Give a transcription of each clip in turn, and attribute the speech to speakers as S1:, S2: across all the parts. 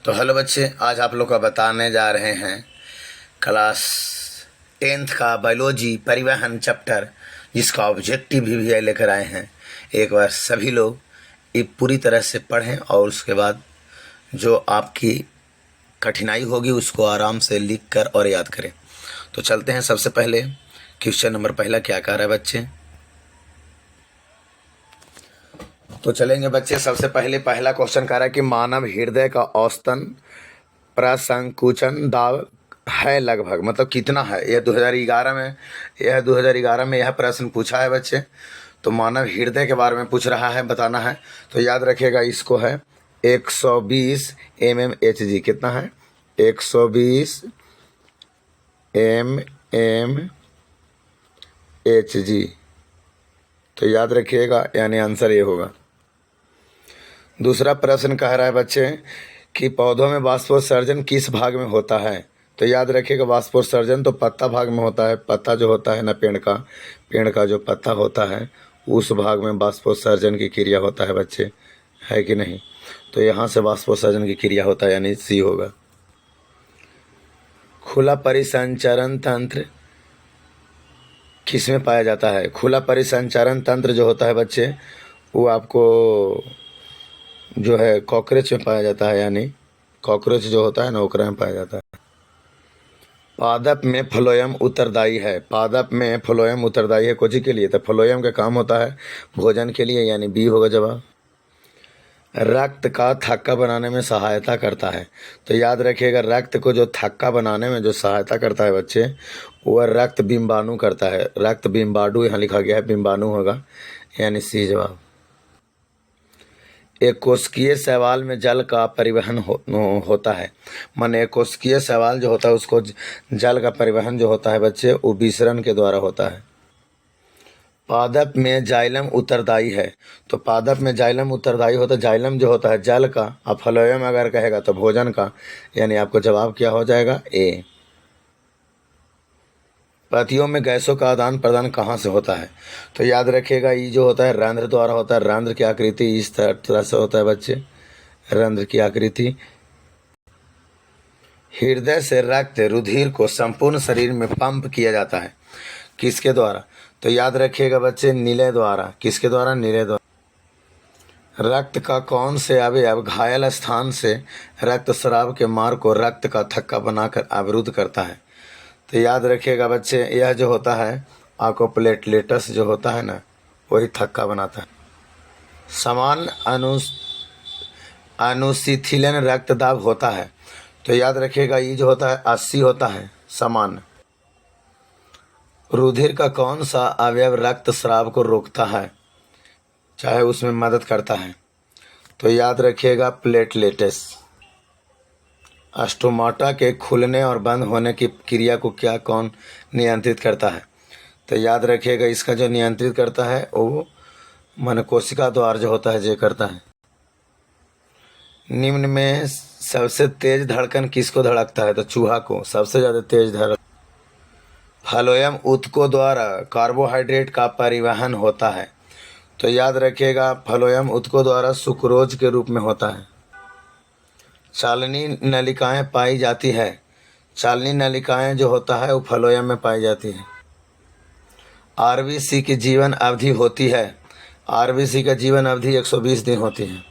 S1: तो हेलो बच्चे, आज आप लोग को बताने जा रहे हैं क्लास 10th का बायोलॉजी परिवहन चैप्टर, जिसका ऑब्जेक्टिव भी लेकर आए हैं। एक बार सभी लोग ये पूरी तरह से पढ़ें और उसके बाद जो आपकी कठिनाई होगी उसको आराम से लिख कर और याद करें। तो चलते हैं। सबसे पहले क्वेश्चन नंबर पहला क्या कह रहा है बच्चे, तो चलेंगे बच्चे। सबसे पहले पहला क्वेश्चन कह रहा है कि मानव हृदय का औसतन प्रसंकुचन दाब है लगभग, मतलब कितना है। यह 2011 में यह प्रश्न पूछा है बच्चे। तो मानव हृदय के बारे में पूछ रहा है, बताना है। तो याद रखिएगा, इसको है 120 mmHg। कितना है? 120 mmHg। तो याद रखिएगा, यानी आंसर ये होगा। दूसरा प्रश्न कह रहा है बच्चे कि पौधों में वाष्पोत्सर्जन किस भाग में होता है। तो याद रखिएगा, वाष्पोत्सर्जन तो पत्ता भाग में होता है। पत्ता जो होता है ना, पेड़ का जो पत्ता होता है उस भाग में वाष्पोत्सर्जन की क्रिया होता है बच्चे, है कि नहीं। तो यहाँ से वाष्पोत्सर्जन की क्रिया होता है, यानी सी होगा। खुला परिसंचरण तंत्र किस में पाया जाता है। खुला परिसंचरण तंत्र जो होता है बच्चे, वो आपको जो है कॉकरोच में पाया जाता है, यानी कॉकरोच जो होता है ना, ओकरा में पाया जाता है। पादप में फ्लोएम उत्तरदायी है। पादप में फ्लोएम उत्तरदायी है कोची के लिए। तो फ्लोएम का काम होता है भोजन के लिए, यानी बी होगा जवाब। रक्त का थक्का बनाने में सहायता करता है। तो याद रखिएगा, रक्त को जो थक्का बनाने में जो सहायता करता है बच्चे, वह रक्त बिंबाणु करता है। रक्त बिंबाणु यहाँ लिखा गया है, बिंबाणु होगा, यानी सी जवाब। एक कोशिकीय शैवाल में जल का परिवहन होता है। माने एक कोशिकीय शैवाल जो होता है उसको जल का परिवहन जो होता है बच्चे, वो विसरण के द्वारा होता है। पादप में जाइलम उत्तरदायी है। तो पादप में जाइलम उत्तरदायी होता है। जाइलम जो होता है जल का, और फ्लोएम अगर कहेगा तो भोजन का, यानी आपको जवाब क्या हो जाएगा, ए। पतियों में गैसों का आदान प्रदान कहाँ से होता है। तो याद रखिएगा, ये जो होता है रंध्र द्वारा होता है। रंध्र की आकृति इस तरह से होता है बच्चे, रंध्र की आकृति। हृदय से रक्त रुधिर को संपूर्ण शरीर में पंप किया जाता है, किसके द्वारा। तो याद रखिएगा बच्चे, नीले द्वारा। किसके द्वारा? नीले द्वारा। रक्त का कौन से अवयव घायल स्थान से रक्तस्राव के मार्ग को रक्त का थक्का बनाकर अवरुद्ध करता है। तो याद रखिएगा बच्चे, यह जो होता है आपको प्लेटलेटस जो होता है ना, वही थक्का बनाता है। समान अनुशीथिलन रक्तदाब होता है। तो याद रखिएगा, ये जो होता है 80 होता है समान। रुधिर का कौन सा अवयव रक्तस्राव को रोकता है, चाहे उसमें मदद करता है। तो याद रखिएगा, प्लेटलेटस। स्टोमाटा के खुलने और बंद होने की क्रिया को कौन नियंत्रित करता है। तो याद रखिएगा, इसका जो नियंत्रित करता है वो मन कोशिका द्वार जो होता है, ये करता है। निम्न में सबसे तेज धड़कन किसको धड़कता है। तो चूहा को सबसे ज़्यादा तेज धड़क। फ्लोएम ऊतकों द्वारा कार्बोहाइड्रेट का परिवहन होता है। तो याद रखिएगा, फ्लोएम ऊतकों द्वारा सुक्रोज के रूप में होता है। चालनी नलिकाएं पाई जाती है। चालनी नलिकाएं जो होता है वो फ्लोएम में पाई जाती है। आरबीसी की जीवन अवधि होती है। आरबीसी का जीवन अवधि 120 दिन होती है।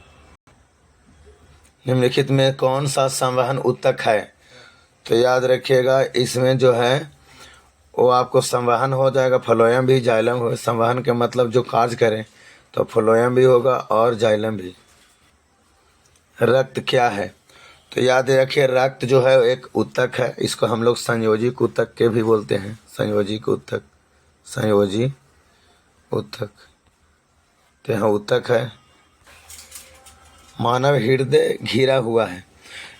S1: निम्नलिखित में कौन सा संवहन ऊतक है। तो याद रखिएगा, इसमें जो है वो आपको संवहन हो जाएगा, फ्लोएम भी जाइलम हो। संवहन के मतलब जो कार्य करें, तो फ्लोएम भी होगा और जाइलम भी। रक्त क्या है। तो याद रखिए, रक्त जो है एक ऊतक है। इसको हम लोग संयोजिक ऊतक के भी बोलते हैं। संयोजिक ऊतक, संयोजी ऊतक। तो यहाँ ऊतक है। मानव हृदय घिरा हुआ है,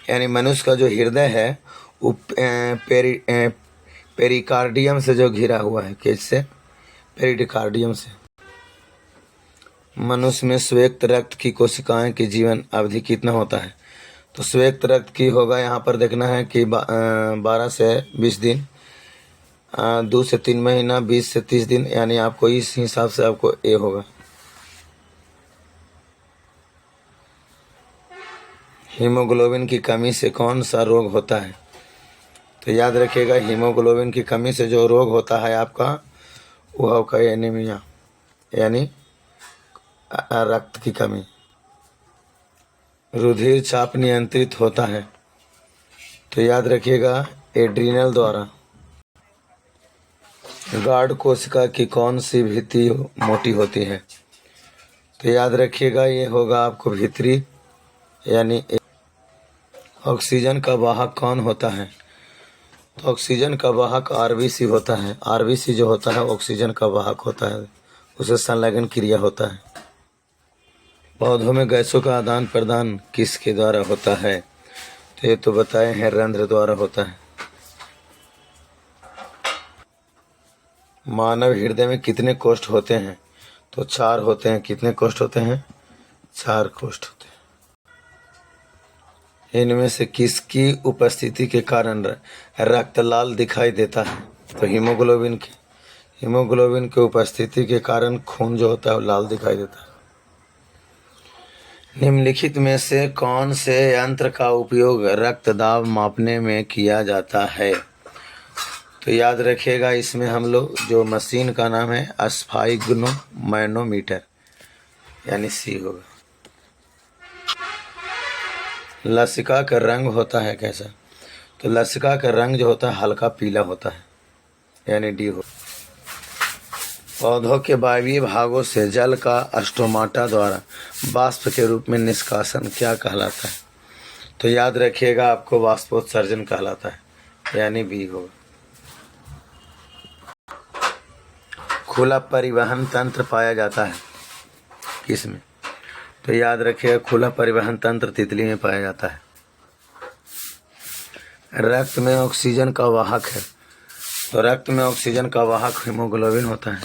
S1: यानी मनुष्य का जो हृदय है वो पेरिकार्डियम से जो घिरा हुआ है। किससे? पेरिकार्डियम से। मनुष्य में श्वेत रक्त की कोशिकाएं की जीवन अवधि कितना होता है। तो श्वेत रक्त की होगा, यहाँ पर देखना है कि 12 से 20 दिन, 2 से 3 महीना, 20 से 30 दिन, यानी आपको इस हिसाब से आपको ए होगा। हीमोग्लोबिन की कमी से कौन सा रोग होता है? तो याद रखिएगा, हीमोग्लोबिन की कमी से जो रोग होता है आपका, वो आपका एनीमिया यानी रक्त की कमी। रुधिर चाप नियंत्रित होता है, तो याद रखिएगा एड्रिनल द्वारा। गार्ड कोशिका की कौन सी भित्ति मोटी होती है? तो याद रखिएगा ये होगा आपको भीतरी यानी। ऑक्सीजन का वाहक कौन होता है? तो ऑक्सीजन का वाहक आरबीसी होता है। आरबीसी जो होता है ऑक्सीजन का वाहक होता है, उसे संलग्न क्रिया होता है। पौधों में गैसों का आदान प्रदान किसके द्वारा होता है? तो ये तो बताए हैं, रंध्र द्वारा होता है। मानव हृदय में कितने कोष्ठ होते हैं? तो 4 होते हैं। कितने कोष्ठ होते हैं? 4 कोष्ठ होते हैं। इनमें से किसकी उपस्थिति के कारण रक्त लाल दिखाई देता है? तो हीमोग्लोबिन की उपस्थिति के कारण खून जो होता है वो लाल दिखाई देता है। निम्नलिखित में से कौन से यंत्र का उपयोग रक्त दाब मापने में किया जाता है? तो याद रखिएगा, इसमें हम लोग जो मशीन का नाम है स्फाइग्नोमैनोमीटर यानी सी होगा। लसिका का रंग होता है कैसा? तो लसिका का रंग जो होता है हल्का पीला होता है यानी डी हो। पौधों के वायवीय भागों से जल का स्टोमाटा द्वारा वाष्प के रूप में निष्कासन क्या कहलाता है? तो याद रखिएगा आपको वाष्पोत्सर्जन कहलाता है यानी बी होगा। खुला परिवहन तंत्र पाया जाता है किसमें? तो याद रखिएगा खुला परिवहन तंत्र तितली में पाया जाता है। रक्त में ऑक्सीजन का वाहक है, तो रक्त में ऑक्सीजन का वाहक हीमोग्लोबिन होता है।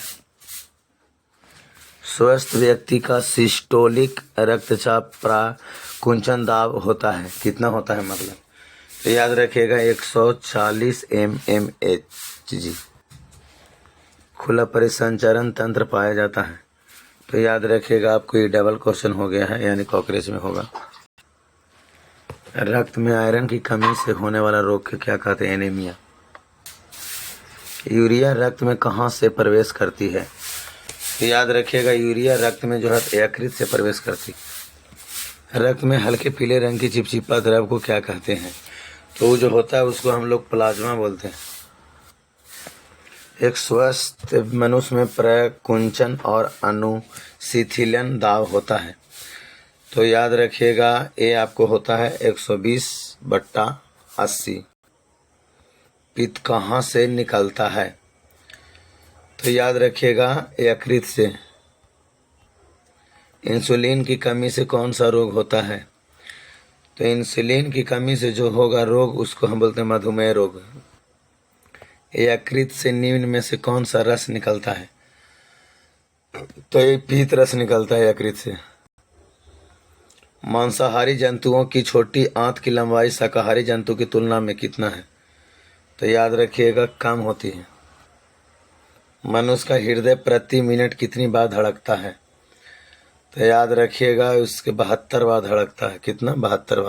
S1: स्वस्थ व्यक्ति का सिस्टोलिक रक्तचाप कुंचन दाब होता है, कितना होता है मतलब? तो याद रखिएगा 140 mmHg। खुला परिसंचरण तंत्र पाया जाता है, तो याद रखिएगा आपको ये डबल क्वेश्चन हो गया है यानी कॉकरेज में होगा। रक्त में आयरन की कमी से होने वाला रोग को क्या कहते हैं? एनीमिया। यूरिया रक्त में कहाँ से प्रवेश करती है? तो याद रखिएगा यूरिया रक्त में जो है यकृत से प्रवेश करती है। रक्त में हल्के पीले रंग की चिपचिपा द्रव को क्या कहते हैं? तो वो जो होता है उसको हम लोग प्लाज्मा बोलते हैं। एक स्वस्थ मनुष्य में प्रकुंचन और अनुशिथिलन दाब होता है, तो याद रखिएगा ये आपको होता है 120/80। पित्त कहाँ से निकलता है? तो याद रखिएगा यकृत से। इंसुलिन की कमी से कौन सा रोग होता है? तो इंसुलिन की कमी से जो होगा रोग उसको हम बोलते हैं मधुमेह रोग। यकृत से निम्न में से कौन सा रस निकलता है? तो ये पीत रस निकलता है यकृत से। मांसाहारी जंतुओं की छोटी आंत की लंबाई शाकाहारी जंतु की तुलना में कितना है? तो याद रखिएगा कम होती है। मनुष्य का हृदय प्रति मिनट कितनी बार धड़कता है? तो याद रखिएगा उसके 72 बार धड़कता है। कितना? 72 बार।